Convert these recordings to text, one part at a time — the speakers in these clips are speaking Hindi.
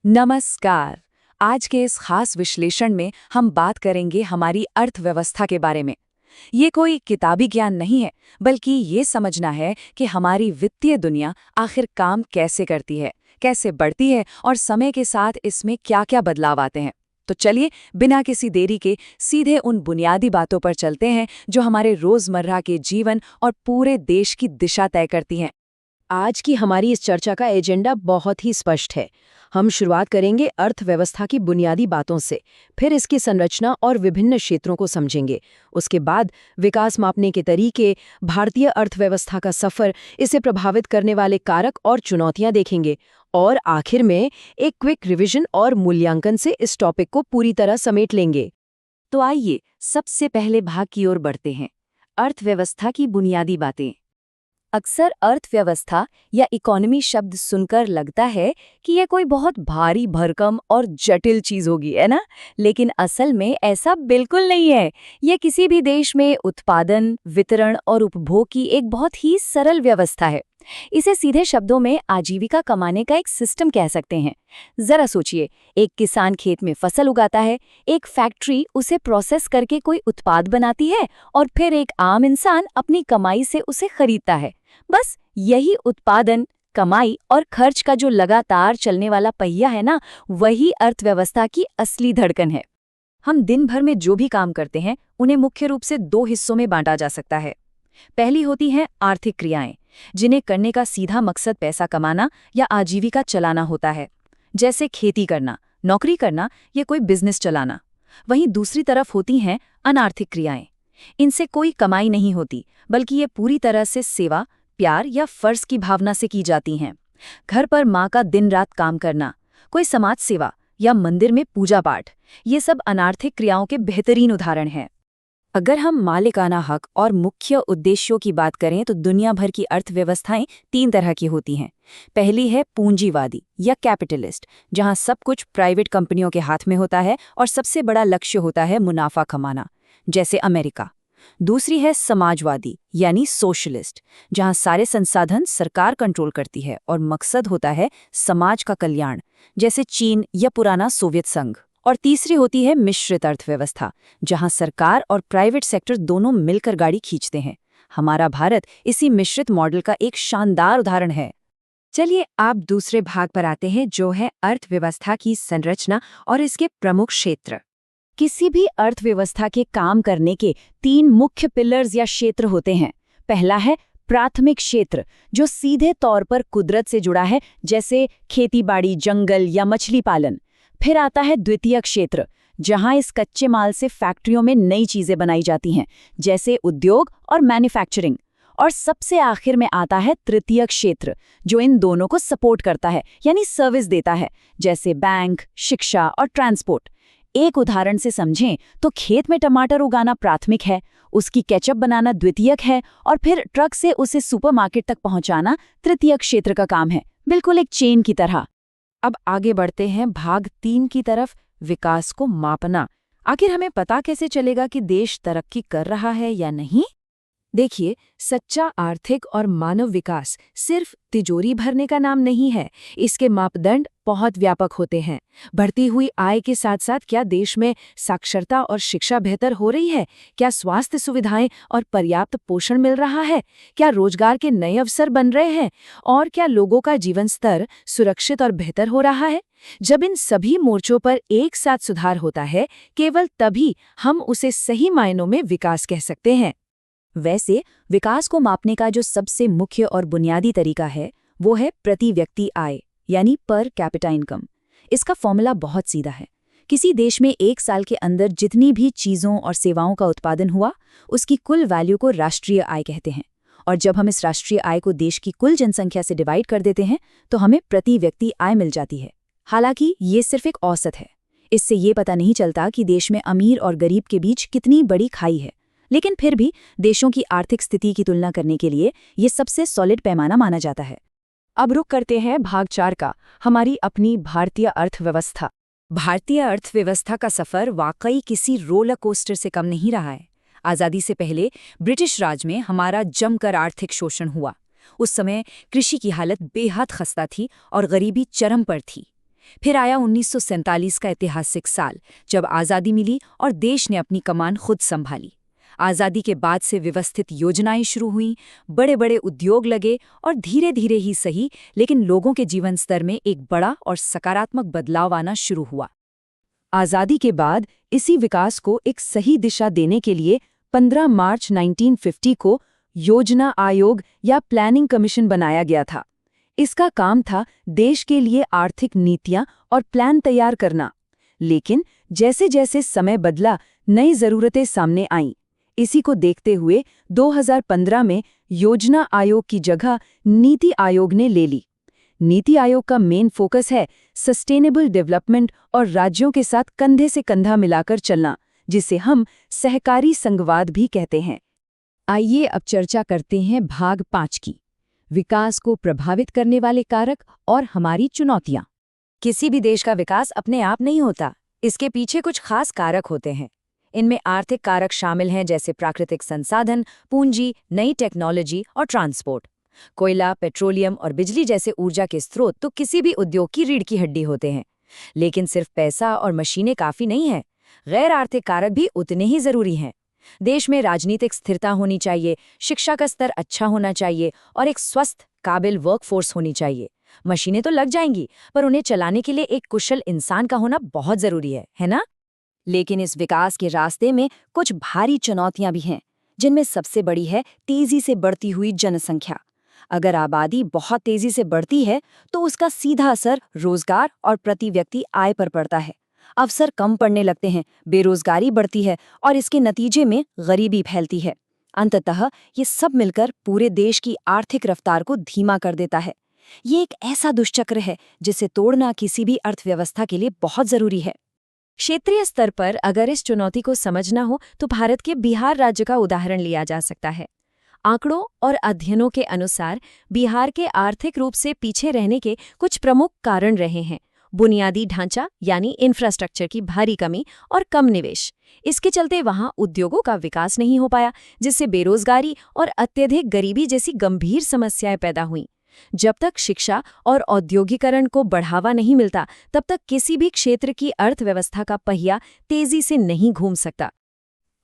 नमस्कार। आज के इस खास विश्लेषण में हम बात करेंगे हमारी अर्थव्यवस्था के बारे में। ये कोई किताबी ज्ञान नहीं है, बल्कि ये समझना है कि हमारी वित्तीय दुनिया आखिर काम कैसे करती है, कैसे बढ़ती है और समय के साथ इसमें क्या-क्या बदलाव आते हैं। तो चलिए, बिना किसी देरी के सीधे उन बुनियादी बातों पर चलते हैं जो हमारे रोजमर्रा के जीवन और पूरे देश की दिशा तय करती हैं। आज की हमारी इस चर्चा का एजेंडा बहुत ही स्पष्ट है। हम शुरुआत करेंगे अर्थव्यवस्था की बुनियादी बातों से, फिर इसकी संरचना और विभिन्न क्षेत्रों को समझेंगे। उसके बाद विकास मापने के तरीके, भारतीय अर्थव्यवस्था का सफर, इसे प्रभावित करने वाले कारक और चुनौतियां देखेंगे। और आखिर में एक क्विक रिवीजन और मूल्यांकन से इस टॉपिक को पूरी तरह समेट लेंगे। तो आइए सबसे पहले भाग की ओर बढ़ते हैं, अर्थव्यवस्था की बुनियादी बातें। अक्सर अर्थव्यवस्था या इकोनॉमी शब्द सुनकर लगता है कि ये कोई बहुत भारी भरकम और जटिल चीज होगी, है ना? लेकिन असल में ऐसा बिल्कुल नहीं है। ये किसी भी देश में उत्पादन, वितरण और उपभोग की एक बहुत ही सरल व्यवस्था है। इसे सीधे शब्दों में आजीविका कमाने का एक सिस्टम कह सकते हैं। जरा सोचिए, एक किसान खेत में फसल उगाता है, एक फैक्ट्री उसे प्रोसेस करके कोई उत्पाद बनाती है और फिर एक आम इंसान अपनी कमाई से उसे खरीदता है। बस यही उत्पादन, कमाई और खर्च का जो लगातार चलने वाला पहिया है ना, वही अर्थव्यवस्था की असली धड़कन है। हम दिन भर में जो भी काम करते हैं, उन्हें मुख्य रूप से दो हिस्सों में बांटा जा सकता है। पहली होती हैं आर्थिक क्रियाएं, जिन्हें करने का सीधा मकसद पैसा कमाना या आजीविका चलाना होता है, जैसे खेती करना, नौकरी करना या कोई बिजनेस चलाना। वहीं दूसरी तरफ होती हैं अनार्थिक क्रियाएं। इनसे कोई कमाई नहीं होती, बल्कि ये पूरी तरह से सेवा, प्यार या फर्ज की भावना से की जाती हैं। घर पर माँ का दिन रात काम करना, कोई समाज सेवा या मंदिर में पूजा पाठ, ये सब अनार्थिक क्रियाओं के बेहतरीन उदाहरण हैं। अगर हम मालिकाना हक और मुख्य उद्देश्यों की बात करें तो दुनिया भर की अर्थव्यवस्थाएं तीन तरह की होती हैं। पहली है पूंजीवादी या कैपिटलिस्ट, जहां सब कुछ प्राइवेट कंपनियों के हाथ में होता है और सबसे बड़ा लक्ष्य होता है मुनाफा कमाना, जैसे अमेरिका। दूसरी है समाजवादी यानी सोशलिस्ट, जहां सारे संसाधन सरकार कंट्रोल करती है और मकसद होता है समाज का कल्याण, जैसे चीन या पुराना सोवियत संघ। और तीसरी होती है मिश्रित अर्थव्यवस्था, जहां सरकार और प्राइवेट सेक्टर दोनों मिलकर गाड़ी खींचते हैं। हमारा भारत इसी मिश्रित मॉडल का एक शानदार उदाहरण है। चलिए आप दूसरे भाग पर आते हैं, जो है अर्थव्यवस्था की संरचना और इसके प्रमुख क्षेत्र। किसी भी अर्थव्यवस्था के काम करने के तीन मुख्य पिलर्स या क्षेत्र होते हैं। पहला है प्राथमिक क्षेत्र, जो सीधे तौर पर कुदरत से जुड़ा है, जैसे खेतीबाड़ी, जंगल या मछली पालन। फिर आता है द्वितीयक क्षेत्र, जहां इस कच्चे माल से फैक्ट्रियों में नई चीजें बनाई जाती हैं, जैसे उद्योग और मैन्युफैक्चरिंग। और सबसे आखिर में आता है तृतीयक क्षेत्र, जो इन दोनों को सपोर्ट करता है, यानी सर्विस देता है, जैसे बैंक, शिक्षा और ट्रांसपोर्ट। एक उदाहरण से समझें तो खेत में टमाटर उगाना प्राथमिक है, उसकी केचप बनाना द्वितीयक है और फिर ट्रक से उसे सुपरमार्केट तक पहुंचाना तृतीयक क्षेत्र का काम है, बिल्कुल एक चेन की तरह। अब आगे बढ़ते हैं भाग 3 की तरफ, विकास को मापना। आखिर हमें पता कैसे चलेगा कि देश तरक्की कर रहा है या नहीं? देखिए, सच्चा आर्थिक और मानव विकास सिर्फ तिजोरी भरने का नाम नहीं है। इसके मापदंड बहुत व्यापक होते हैं। बढ़ती हुई आय के साथ साथ क्या देश में साक्षरता और शिक्षा बेहतर हो रही है? क्या स्वास्थ्य सुविधाएं और पर्याप्त पोषण मिल रहा है? क्या रोजगार के नए अवसर बन रहे हैं? और क्या लोगों का जीवन स्तर सुरक्षित और बेहतर हो रहा है? जब इन सभी मोर्चों पर एक साथ सुधार होता है, केवल तभी हम उसे सही मायनों में विकास कह सकते हैं। वैसे विकास को मापने का जो सबसे मुख्य और बुनियादी तरीका है, वो है प्रति व्यक्ति आय, यानी पर कैपिटा इनकम। इसका फॉर्मूला बहुत सीधा है। किसी देश में एक साल के अंदर जितनी भी चीज़ों और सेवाओं का उत्पादन हुआ, उसकी कुल वैल्यू को राष्ट्रीय आय कहते हैं। और जब हम इस राष्ट्रीय आय को देश की कुल जनसंख्या से डिवाइड कर देते हैं, तो हमें प्रति व्यक्ति आय मिल जाती है। हालांकि ये सिर्फ एक औसत है। इससे ये पता नहीं चलता कि देश में अमीर और गरीब के बीच कितनी बड़ी खाई है, लेकिन फिर भी देशों की आर्थिक स्थिति की तुलना करने के लिए ये सबसे सॉलिड पैमाना माना जाता है। अब रुक करते हैं भाग 4 का, हमारी अपनी भारतीय अर्थव्यवस्था। भारतीय अर्थव्यवस्था का सफर वाकई किसी रोलर कोस्टर से कम नहीं रहा है। आज़ादी से पहले ब्रिटिश राज में हमारा जमकर आर्थिक शोषण हुआ। उस समय कृषि की हालत बेहद खस्ता थी और गरीबी चरम पर थी। फिर आया 1947 का ऐतिहासिक साल, जब आज़ादी मिली और देश ने अपनी कमान खुद संभाली। आज़ादी के बाद से व्यवस्थित योजनाएं शुरू हुईं, बड़े बड़े उद्योग लगे और धीरे धीरे ही सही, लेकिन लोगों के जीवन स्तर में एक बड़ा और सकारात्मक बदलाव आना शुरू हुआ। आज़ादी के बाद इसी विकास को एक सही दिशा देने के लिए 15 मार्च 1950 को योजना आयोग या प्लानिंग कमीशन बनाया गया था। इसका काम था देश के लिए आर्थिक नीतियां और प्लान तैयार करना। लेकिन जैसे जैसे समय बदला, नई ज़रूरतें सामने आईं। इसी को देखते हुए 2015 में योजना आयोग की जगह नीति आयोग ने ले ली। नीति आयोग का मेन फोकस है सस्टेनेबल डेवलपमेंट और राज्यों के साथ कंधे से कंधा मिलाकर चलना, जिसे हम सहकारी संघवाद भी कहते हैं। आइए अब चर्चा करते हैं भाग 5 की, विकास को प्रभावित करने वाले कारक और हमारी चुनौतियां। किसी भी देश का विकास अपने आप नहीं होता, इसके पीछे कुछ खास कारक होते हैं। इनमें आर्थिक कारक शामिल हैं, जैसे प्राकृतिक संसाधन, पूंजी, नई टेक्नोलॉजी और ट्रांसपोर्ट। कोयला, पेट्रोलियम और बिजली जैसे ऊर्जा के स्रोत तो किसी भी उद्योग की रीढ़ की हड्डी होते हैं। लेकिन सिर्फ पैसा और मशीनें काफ़ी नहीं हैं, गैर आर्थिक कारक भी उतने ही ज़रूरी हैं। देश में राजनीतिक स्थिरता होनी चाहिए, शिक्षा का स्तर अच्छा होना चाहिए और एक स्वस्थ, काबिल वर्कफोर्स होनी चाहिए। मशीनें तो लग जाएंगी, पर उन्हें चलाने के लिए एक कुशल इंसान का होना बहुत ज़रूरी है ना? लेकिन इस विकास के रास्ते में कुछ भारी चुनौतियां भी हैं, जिनमें सबसे बड़ी है तेजी से बढ़ती हुई जनसंख्या। अगर आबादी बहुत तेजी से बढ़ती है तो उसका सीधा असर रोजगार और प्रति व्यक्ति आय पर पड़ता है। अवसर कम पड़ने लगते हैं, बेरोजगारी बढ़ती है और इसके नतीजे में गरीबी फैलती है। अंततः ये सब मिलकर पूरे देश की आर्थिक रफ्तार को धीमा कर देता है। ये एक ऐसा दुष्चक्र है जिसे तोड़ना किसी भी अर्थव्यवस्था के लिए बहुत जरूरी है। क्षेत्रीय स्तर पर अगर इस चुनौती को समझना हो तो भारत के बिहार राज्य का उदाहरण लिया जा सकता है। आंकड़ों और अध्ययनों के अनुसार बिहार के आर्थिक रूप से पीछे रहने के कुछ प्रमुख कारण रहे हैं। बुनियादी ढांचा यानी इंफ्रास्ट्रक्चर की भारी कमी और कम निवेश। इसके चलते वहां उद्योगों का विकास नहीं हो पाया, जिससे बेरोजगारी और अत्यधिक गरीबी जैसी गंभीर समस्याएं पैदा हुईं। जब तक शिक्षा और औद्योगिकरण को बढ़ावा नहीं मिलता, तब तक किसी भी क्षेत्र की अर्थव्यवस्था का पहिया तेजी से नहीं घूम सकता।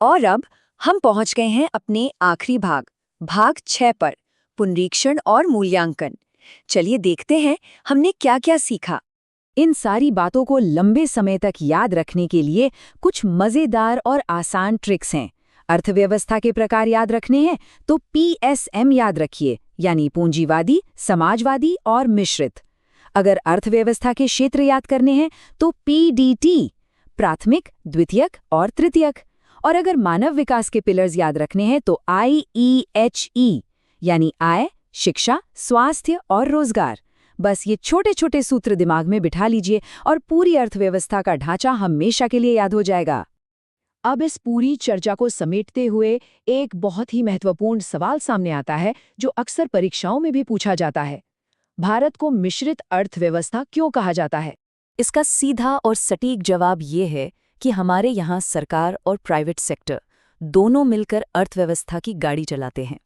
और अब हम पहुंच गए हैं अपने आखिरी भाग 6 पर, पुनरीक्षण और मूल्यांकन। चलिए देखते हैं हमने क्या क्या सीखा। इन सारी बातों को लंबे समय तक याद रखने के लिए कुछ मज़ेदार और आसान ट्रिक्स हैं। अर्थव्यवस्था के प्रकार याद रखने हैं तो PSM याद रखिए, यानी पूंजीवादी, समाजवादी और मिश्रित। अगर अर्थव्यवस्था के क्षेत्र याद करने हैं तो PDT, प्राथमिक, द्वितीयक और तृतीयक। और अगर मानव विकास के पिलर्स याद रखने हैं तो IEHE, यानी आय, शिक्षा, स्वास्थ्य और रोजगार। बस ये छोटे छोटे सूत्र दिमाग में बिठा लीजिए और पूरी अर्थव्यवस्था का ढांचा हमेशा के लिए याद हो जाएगा। अब इस पूरी चर्चा को समेटते हुए एक बहुत ही महत्वपूर्ण सवाल सामने आता है, जो अक्सर परीक्षाओं में भी पूछा जाता है। भारत को मिश्रित अर्थव्यवस्था क्यों कहा जाता है? इसका सीधा और सटीक जवाब ये है कि हमारे यहाँ सरकार और प्राइवेट सेक्टर दोनों मिलकर अर्थव्यवस्था की गाड़ी चलाते हैं।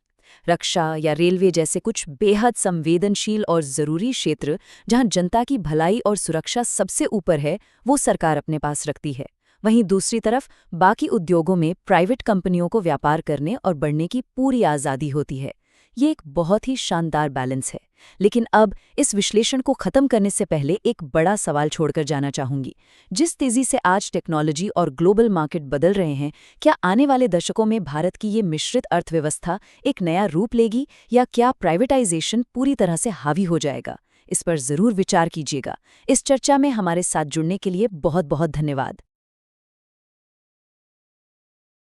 रक्षा या रेलवे जैसे कुछ बेहद संवेदनशील और ज़रूरी क्षेत्र, जहाँ जनता की भलाई और सुरक्षा सबसे ऊपर है, वो सरकार अपने पास रखती है। वहीं दूसरी तरफ बाकी उद्योगों में प्राइवेट कंपनियों को व्यापार करने और बढ़ने की पूरी आज़ादी होती है। ये एक बहुत ही शानदार बैलेंस है। लेकिन अब इस विश्लेषण को खत्म करने से पहले एक बड़ा सवाल छोड़कर जाना चाहूंगी। जिस तेजी से आज टेक्नोलॉजी और ग्लोबल मार्केट बदल रहे हैं, क्या आने वाले दशकों में भारत की ये मिश्रित अर्थव्यवस्था एक नया रूप लेगी, या क्या प्राइवेटाइजेशन पूरी तरह से हावी हो जाएगा? इस पर जरूर विचार कीजिएगा। इस चर्चा में हमारे साथ जुड़ने के लिए बहुत बहुत धन्यवाद।